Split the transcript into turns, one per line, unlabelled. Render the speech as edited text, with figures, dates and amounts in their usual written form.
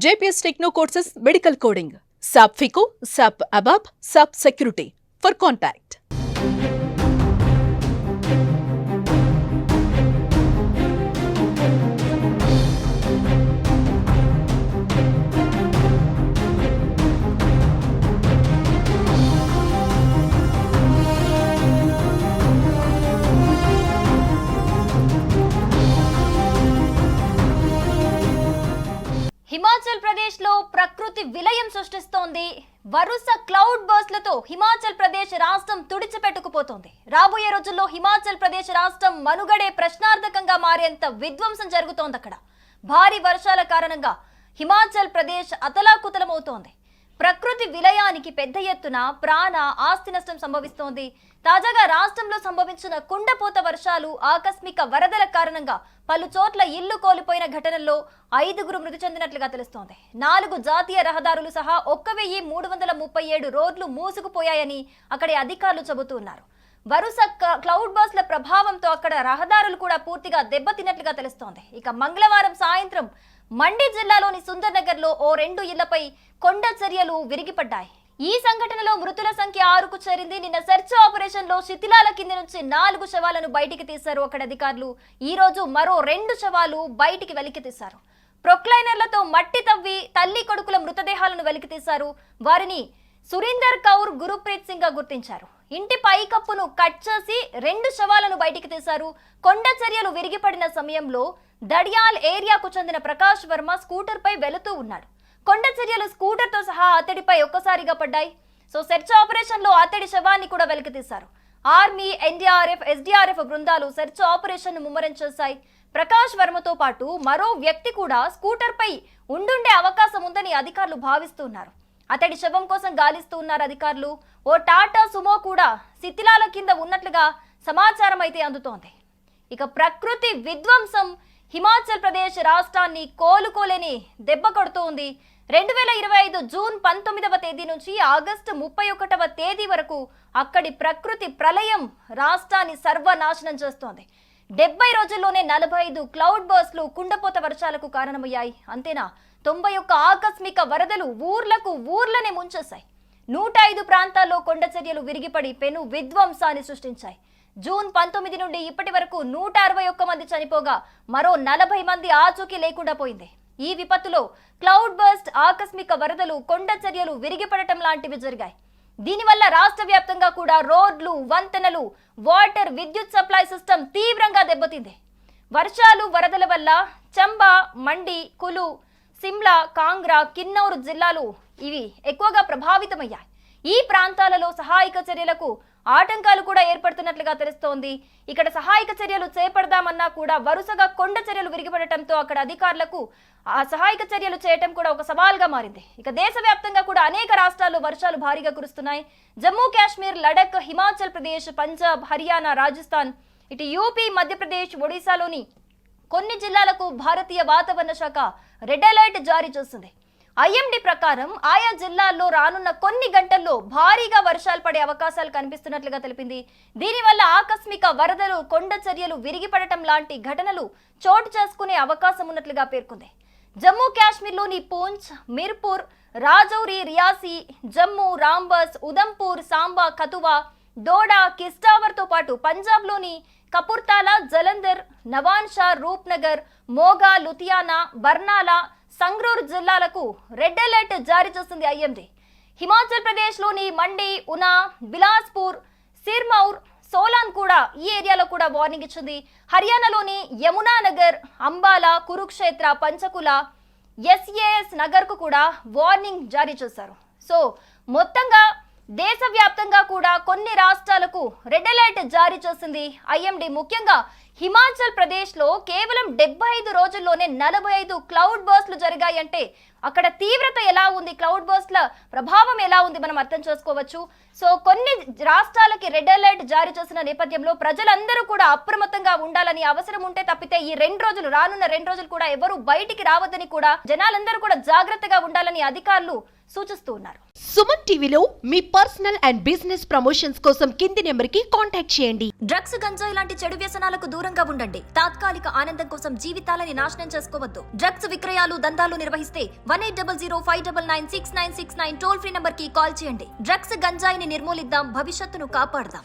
JPS Techno Courses Medical Coding, SAP FICO, SAP ABAP, SAP Security. For contact.
Himachal Pradesh లో ప్రకృతి విలయం సృష్టిస్తోంది. వరుస cloud బర్స్ట్లతో Himachal Pradesh రాష్ట్రం తుడిచిపెట్టుకుపోతోంది. రాబోయే రోజుల్లో హిమాచల్ ప్రదేశ్ రాష్ట్రం మనుగడే ప్రశ్నార్థకంగా మారేంత విధ్వంసం జరుగుతోంది. అక్కడ భారీ వర్షాల కారణంగా హిమాచల్ ప్రదేశ్ అతలాకుతలమవుతోంది. ప్రకృతి విలయానికి పెద్ద ఎత్తున ప్రాణ ఆస్తి నష్టం సంభవిస్తోంది. తాజాగా రాష్ట్రంలో సంభవించిన కుండపోత వర్షాలు, ఆకస్మిక వరదల కారణంగా పలు చోట్ల ఇళ్లు కోల్పోయిన ఘటనల్లో 5గురు మృతి చెందినట్లుగా తెలుస్తోంది. 4 జాతీయ రహదారులు సహా 1337 రోడ్లు మూసుకుపోయాయని అక్కడి అధికారులు చెబుతున్నారు. వరుస క్లౌడ్ బర్స్ట్ల ప్రభావంతో అక్కడ రహదారులు కూడా పూర్తిగా దెబ్బతిన్నట్లుగా తెలుస్తోంది. ఇక మంగళవారం సాయంత్రం మండి జిల్లాలోని సుందర్నగర్ లో ఓ 2 ఇళ్లపై కొండ చర్యలు విరిగిపడ్డాయి. ఈ సంఘటనలో మృతుల సంఖ్య 6కు చేరింది. నిన్న సెర్చ్ ఆపరేషన్ లో శిథిలాల కింద నుంచి 4 శవాలను బయటికి తీశారు అక్కడ అధికారులు. ఈ రోజు మరో 2 శవాలు బయటికి వెలికి తీశారు. ప్రొక్లైనర్లతో మట్టి తవ్వి తల్లి కొడుకుల మృతదేహాలను వెలికి తీశారు. వారిని సురీందర్ కౌర్, గురుప్రీత్ సింగ్ గా గుర్తించారు. ఇంటి పైకప్పును కట్ చేసి 2 శవాలను బయటికి తీశారు. కొండ చర్యలు విరిగిపడిన సమయంలో దడియాల్ ఏరియాకు చెందిన ప్రకాష్ వర్మ స్కూటర్ పై వెళుతూ ఉన్నాడు. కొండ చర్యలు స్కూటర్ తో సహా అతడిపై ఒక్కసారిగా పడ్డాయి. సెర్చ్ ఆపరేషన్ లో అతడి శవాన్ని కూడా వెలికి తీశారు. ఆర్మీ, ఎన్డీఆర్ఎఫ్, ఎస్డీఆర్ఎఫ్ బృందాలు సెర్చ్ ఆపరేషన్ ను ముమ్మరం చేశాయి. ప్రకాష్ వర్మతో పాటు మరో వ్యక్తి కూడా స్కూటర్ పై ఉండుండే అవకాశం ఉందని అధికారులు భావిస్తున్నారు. అతడి శవం కోసం గాలిస్తూ ఉన్నారు అధికారులు. ఓ టాటా సుమో కూడా శిథిలాల కింద ఉన్నట్లుగా సమాచారం అయితే అందుతోంది. ఇక ప్రకృతి విధ్వంసం హిమాచల్ ప్రదేశ్ రాష్ట్రాన్ని కోలుకోలేని దెబ్బ కొడుతోంది. 2025 జూన్ 19వ తేదీ నుంచి ఆగస్టు 31వ తేదీ వరకు అక్కడి ప్రకృతి ప్రళయం రాష్ట్రాన్ని సర్వనాశనం చేస్తోంది. 70 రోజుల్లోనే 45 క్లౌడ్ బర్స్ట్లు కుండపోత వర్షాలకు కారణమయ్యాయి. అంతేనా, 91 ఆకస్మిక వరదలు ఊర్లనే ముంచేశాయి. 105 ప్రాంతాల్లో కొండ చర్యలు విరిగిపడి పెను విధ్వంసాన్ని సృష్టించాయి. జూన్ 19 నుండి ఇప్పటి వరకు 161 మంది చనిపోగా మరో 40 మంది ఆచూకీ లేకుండా పోయింది. ఈ విపత్తులో క్లౌడ్ బర్స్ట్, ఆకస్మిక వరదలు, కొండ చర్యలు విరిగిపడటం లాంటివి జరిగాయి. దీనివల్ల రాష్ట్ర వ్యాప్తంగా కూడా రోడ్లు, వంతెనలు, వాటర్, విద్యుత్ సప్లై సిస్టమ్ తీవ్రంగా దెబ్బతింది. వర్షాలు, వరదల వల్ల చంబా, మండి, కులు, సిమ్లా, కాంగ్రా, కిన్నౌర్ జిల్లాలు ఇవి ఎక్కువగా ప్రభావితమయ్యాయి. ఈ ప్రాంతాలలో సహాయక చర్యలకు ఆటంకాలు కూడా ఏర్పడుతున్నట్లుగా తెలుస్తోంది. ఇక్కడ సహాయక చర్యలు చేపడదామన్నా కూడా వరుసగా కొండ చర్యలు విరిగిపడటంతో అక్కడ అధికారులకు ఆ సహాయక చర్యలు చేయటం కూడా ఒక సవాల్గా మారింది. ఇక దేశవ్యాప్తంగా కూడా అనేక రాష్ట్రాల్లో వర్షాలు భారీగా కురుస్తున్నాయి. జమ్మూ కాశ్మీర్, లడఖ్, హిమాచల్ ప్రదేశ్, పంజాబ్, హర్యానా, రాజస్థాన్, ఇటు యూపీ, మధ్యప్రదేశ్, ఒడిశాలోని కొన్ని జిల్లాలకు భారతీయ వాతావరణ శాఖ రెడ్ అలర్ట్ జారీ చేసింది. ఐఎండీ ప్రకారం ఆయా జిల్లాల్లో రానున్న కొన్ని గంటల్లో భారీగా వర్షాలు పడే అవకాశాలు కనిపిస్తున్నట్లుగా తెలిపింది. దీనివల్ల ఆకస్మిక వరదలు, కొండ చర్యలు విరిగిపడటం లాంటి ఘటనలు చోటు చేసుకునే అవకాశం ఉన్నట్లుగా పేర్కొంది. జమ్మూ కాశ్మీర్లోని పూంచ్, మిర్పూర్, రాజౌరి, రియాసీ, జమ్మూ, రాంబస్, ఉదంపూర్, సాంబా, కతువా, దోడా, కిస్టావర్ తో పాటు పంజాబ్లోని కపుర్తాలా, జలంధర్, నవాన్షా, రూప్నగర్, మోగా, లుధియానా, బర్నాలా, సంగ్రూర్ జిల్లాలకు రెడ్ అలర్ట్ జారీ చేసింది ఐఎండీ. హిమాచల్ ప్రదేశ్ లోని మండి, ఉనా, బిలాస్పూర్, సిర్మౌర్, సోలాన్ కూడా ఈ ఏరియాలో కూడా వార్నింగ్ ఇచ్చింది. హర్యానాలోని యమునానగర్, అంబాలా, కురుక్షేత్ర, పంచకుల, ఎస్ఏఎస్ నగర్ కు కూడా వార్నింగ్ జారీ చేశారు. మొత్తంగా దేశవ్యాప్తంగా కూడా కొన్ని రాష్ట్రాలకు రెడ్ అలర్ట్ జారీ చేసింది ఐఎండీ. ముఖ్యంగా హిమాచల్ ప్రదేశ్ లో కేవలం 75 రోజుల్లోనే 45 క్లౌడ్ బర్స్ట్లు జరిగాయంటే అక్కడ తీవ్రత ఎలా ఉంది, క్లౌడ్ బర్స్ట్ల ప్రభావం ఎలా ఉంది మనం అర్థం చేసుకోవచ్చు. కొన్ని రాష్ట్రాలకి రెడ్ అలర్ట్ జారీ చేసిన నేపథ్యంలో ప్రజలందరూ కూడా అప్రమత్తంగా ఉండాలని, అవసరం ఉంటే తప్పితే ఈ రానున్న 2 రోజులు కూడా ఎవరు బయటికి రావద్దని కూడా జనాలందరూ కూడా జాగ్రత్తగా ఉండాలని అధికారులు సూచిస్తూ ఉన్నారు.
సుమన్ టీవీలో మీ పర్సనల్ అండ్ బిజినెస్ ప్రమోషన్స్ కోసం కింది నెంబర్కి కాంటాక్ట్ చేయండి.
డ్రగ్స్, గంజాయి లాంటి చెడు వ్యసనాలకు దూరంగా ఉండండి. తాత్కాలిక ఆనందం కోసం జీవితాలని నాశనం చేసుకోవద్దు. డ్రగ్స్ విక్రయాలు, దందాలు నిర్వహిస్తే 1800-599-6969 టోల్ ఫ్రీ నంబర్ కి కాల్ చేయండి. డ్రగ్స్, గంజాయిని నిర్మూలిద్దాం, భవిష్యత్తును కాపాడదాం.